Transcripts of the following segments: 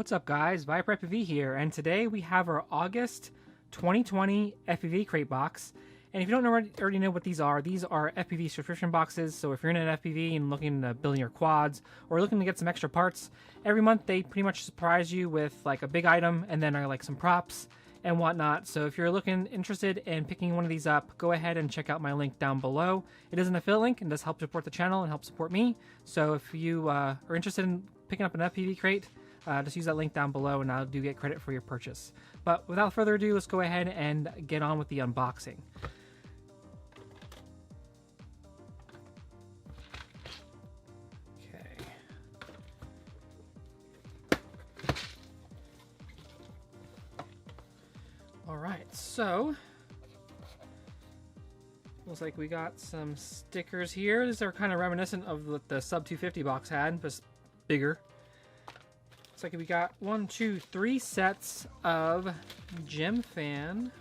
What's up guys, Viper FPV here, and today we have our August 2020 FPVCRATE box. And if you don't already know what these are FPV subscription boxes. So if you're in an FPV and looking to build your quads or looking to get some extra parts, every month they pretty much surprise you with like a big item and then like some props and whatnot. So if you're interested in picking one of these up, go ahead and check out my link down below. It is an affiliate link and does help support the channel and help support me. So if you are interested in picking up an FPVCRATE, just use that link down below and I do get credit for your purchase. But without further ado, let's go ahead and get on with the unboxing. Okay. Alright, so looks like we got some stickers here. These are kind of reminiscent of what the Sub 250 box had, but bigger. Looks like we got 3 sets of Gem Fan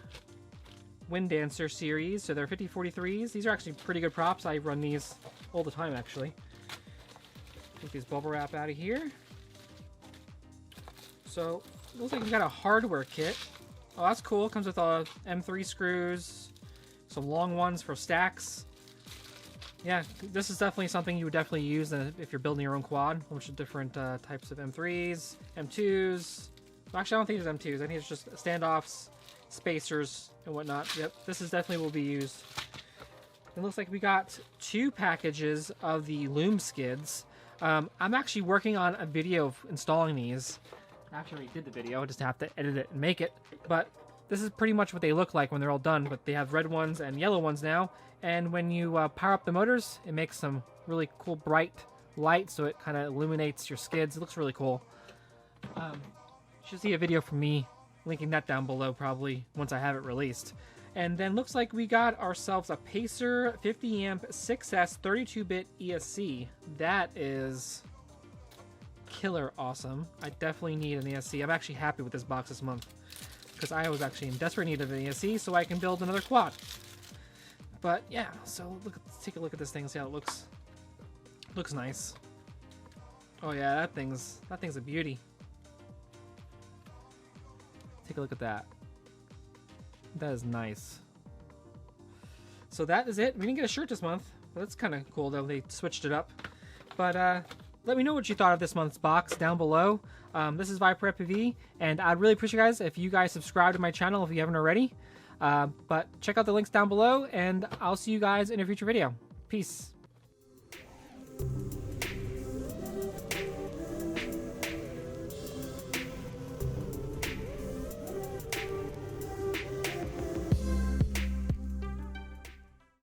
Wind Dancer series. So they're 5043s. These are actually pretty good props. I run these all the time actually. Take this bubble wrap out of here. So it looks like we got a hardware kit. Oh, that's cool. It comes with M3 screws, some long ones for stacks. Yeah, this is definitely something you would definitely use if you're building your own quad. A bunch of different types of M3s, M2s. Well, actually, I don't think it's M2s. I think it's just standoffs, spacers, and whatnot. Yep, this is definitely will be used. It looks like we got 2 packages of the loom skids. I'm actually working on a video of installing these. I actually already did the video. I just have to edit it and make it. But this is pretty much what they look like when they're all done. But they have red ones and yellow ones now. And when you power up the motors, it makes some really cool bright light, so it kind of illuminates your skids. It looks really cool. You should see a video from me linking that down below probably once I have it released. And then looks like we got ourselves a Pacer 50 amp 6S 32-bit ESC. That is killer awesome. I definitely need an ESC. I'm actually happy with this box this month because I was actually in desperate need of an ESC so I can build another quad. But yeah, so let's take a look at this thing and see how it looks. Looks nice. Oh yeah, that thing's a beauty. Take a look at that. That is nice. So that is it. We didn't get a shirt this month, but that's kind of cool though. They switched it up. But let me know what you thought of this month's box down below. This is Viper FPV, and I'd really appreciate you guys if you guys subscribe to my channel if you haven't already. But check out the links down below, and I'll see you guys in a future video. Peace.